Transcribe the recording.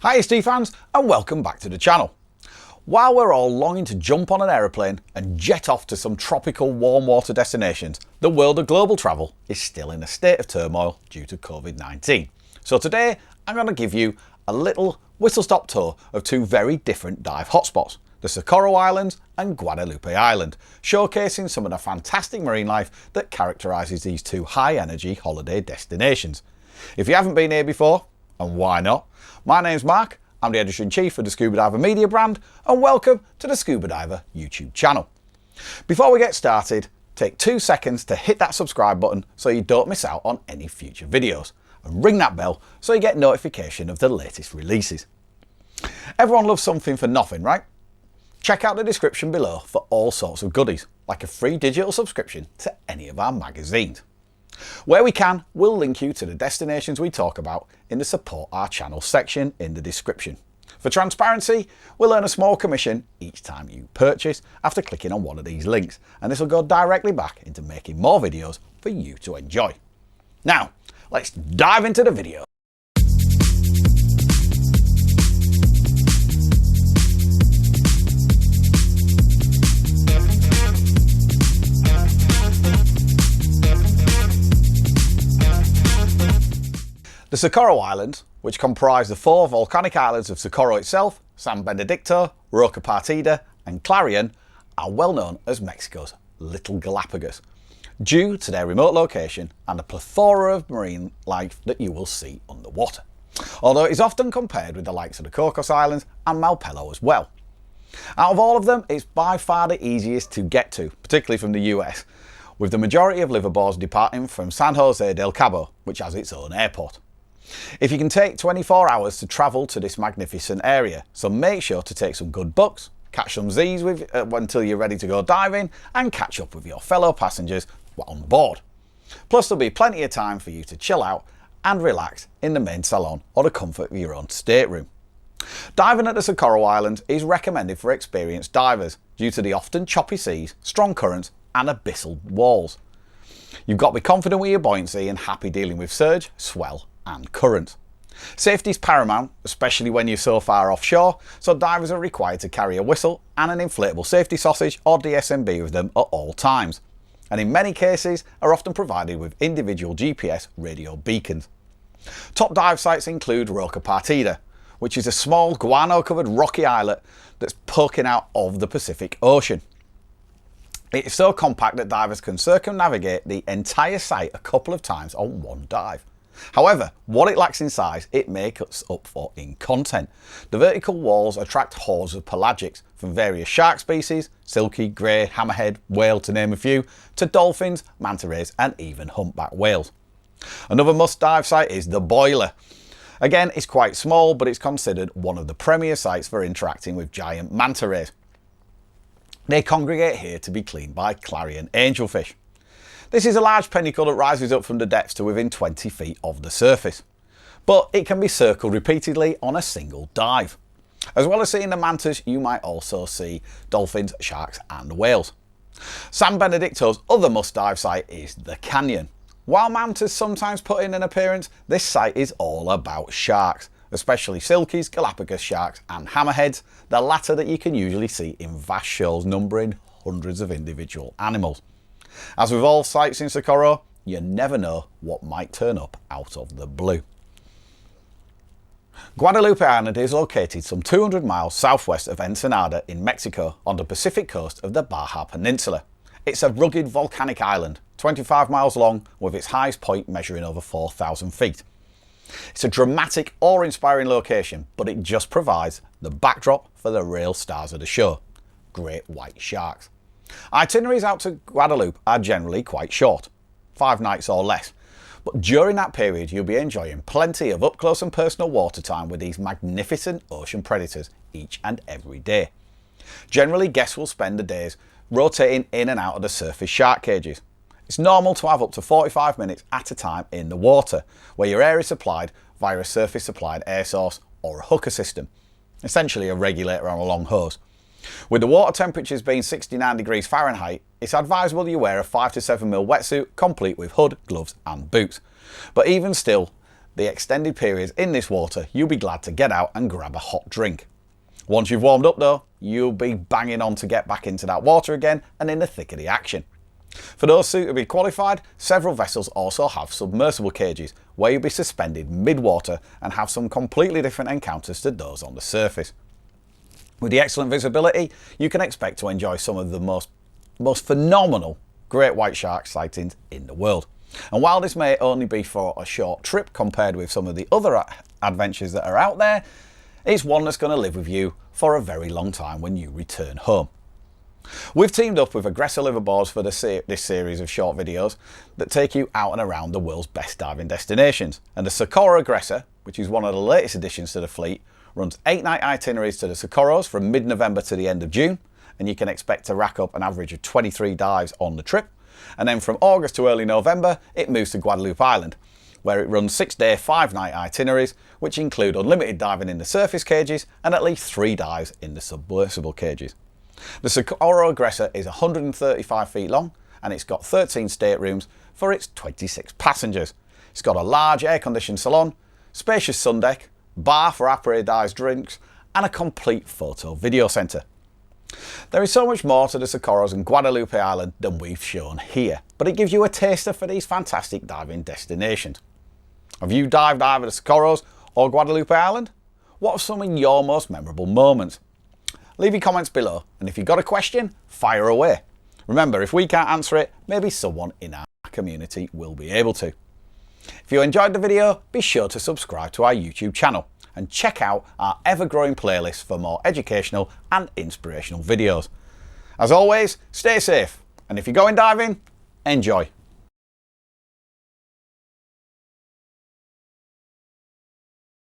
Hi Steve fans and welcome back to the channel. While we're all longing to jump on an aeroplane and jet off to some tropical warm water destinations, the world of global travel is still in a state of turmoil due to COVID-19. So today I'm going to give you a little whistle-stop tour of two very different dive hotspots, the Socorro Islands and Guadalupe Island, showcasing some of the fantastic marine life that characterises these two high-energy holiday destinations. If you haven't been here before, and why not, my name's Mark, I'm the Editor-in-Chief of the Scuba Diver media brand, and welcome to the Scuba Diver YouTube channel. Before we get started, take 2 seconds to hit that subscribe button so you don't miss out on any future videos, and ring that bell so you get notification of the latest releases. Everyone loves something for nothing, right? Check out the description below for all sorts of goodies, like a free digital subscription to any of our magazines. Where we can, we'll link you to the destinations we talk about in the support our channel section in the description. For transparency, we'll earn a small commission each time you purchase after clicking on one of these links, and this will go directly back into making more videos for you to enjoy. Now, let's dive into the video. The Socorro Islands, which comprise the 4 volcanic islands of Socorro itself, San Benedicto, Roca Partida and Clarion, are well known as Mexico's Little Galapagos, due to their remote location and the plethora of marine life that you will see underwater, although it is often compared with the likes of the Cocos Islands and Malpelo as well. Out of all of them, it's by far the easiest to get to, particularly from the US, with the majority of liveaboards departing from San Jose del Cabo, which has its own airport. If you can take 24 hours to travel to this magnificent area, so make sure to take some good books, catch some Z's until you're ready to go diving, and catch up with your fellow passengers on board. Plus there'll be plenty of time for you to chill out and relax in the main salon or the comfort of your own stateroom. Diving at the Socorro Islands is recommended for experienced divers due to the often choppy seas, strong currents and abyssal walls. You've got to be confident with your buoyancy and happy dealing with surge, swell and current. Safety is paramount, especially when you're so far offshore, so divers are required to carry a whistle and an inflatable safety sausage or DSMB with them at all times, and in many cases are often provided with individual GPS radio beacons. Top dive sites include Roca Partida, which is a small guano-covered rocky islet that's poking out of the Pacific Ocean. It is so compact that divers can circumnavigate the entire site a couple of times on one dive. However, what it lacks in size, it makes up for in content. The vertical walls attract hordes of pelagics from various shark species, silky, grey, hammerhead, whale to name a few, to dolphins, manta rays and even humpback whales. Another must-dive site is the Boiler. Again, it's quite small, but it's considered one of the premier sites for interacting with giant manta rays. They congregate here to be cleaned by Clarion angelfish. This is a large penicle that rises up from the depths to within 20 feet of the surface, but it can be circled repeatedly on a single dive. As well as seeing the mantas, you might also see dolphins, sharks and whales. San Benedicto's other must-dive site is the Canyon. While mantas sometimes put in an appearance, this site is all about sharks, especially silkies, Galapagos sharks and hammerheads, the latter that you can usually see in vast shoals numbering hundreds of individual animals. As with all sites in Socorro, you never know what might turn up out of the blue. Guadalupe Island is located some 200 miles southwest of Ensenada in Mexico on the Pacific coast of the Baja Peninsula. It's a rugged volcanic island, 25 miles long, with its highest point measuring over 4,000 feet. It's a dramatic, awe-inspiring location, but it just provides the backdrop for the real stars of the show, great white sharks. Itineraries out to Guadalupe are generally quite short, 5 nights or less, but during that period you'll be enjoying plenty of up close and personal water time with these magnificent ocean predators each and every day. Generally, guests will spend the days rotating in and out of the surface shark cages. It's normal to have up to 45 minutes at a time in the water, where your air is supplied via a surface supplied air source or a hooker system, essentially a regulator on a long hose. With the water temperatures being 69 degrees Fahrenheit, it's advisable you wear a 5 to 7 mil wetsuit complete with hood, gloves and boots. But even still, the extended periods in this water, you'll be glad to get out and grab a hot drink. Once you've warmed up though, you'll be banging on to get back into that water again and in the thick of the action. For those suitably qualified, several vessels also have submersible cages where you'll be suspended mid-water and have some completely different encounters to those on the surface. With the excellent visibility, you can expect to enjoy some of the most phenomenal great white shark sightings in the world. And while this may only be for a short trip compared with some of the other adventures that are out there, it's one that's going to live with you for a very long time when you return home. We've teamed up with Aggressor Liveaboards for this series of short videos that take you out and around the world's best diving destinations. And the Socorro Aggressor, which is one of the latest additions to the fleet, runs 8-night itineraries to the Socorros from mid-November to the end of June, and you can expect to rack up an average of 23 dives on the trip. And then from August to early November, it moves to Guadalupe Island, where it runs 6-day, 5-night itineraries, which include unlimited diving in the surface cages and at least 3 dives in the submersible cages. The Socorro Aggressor is 135 feet long and it's got 13 staterooms for its 26 passengers. It's got a large air-conditioned salon, spacious sun deck, bar for après-dive drinks and a complete photo video centre. There is so much more to the Socorros and Guadalupe Island than we've shown here, but it gives you a taster for these fantastic diving destinations. Have you dived either the Socorros or Guadalupe Island? What are some of your most memorable moments? Leave your comments below, and if you've got a question, fire away. Remember, if we can't answer it, maybe someone in our community will be able to. If you enjoyed the video, be sure to subscribe to our YouTube channel and check out our ever-growing playlist for more educational and inspirational videos. As always, stay safe, and if you're going diving, enjoy.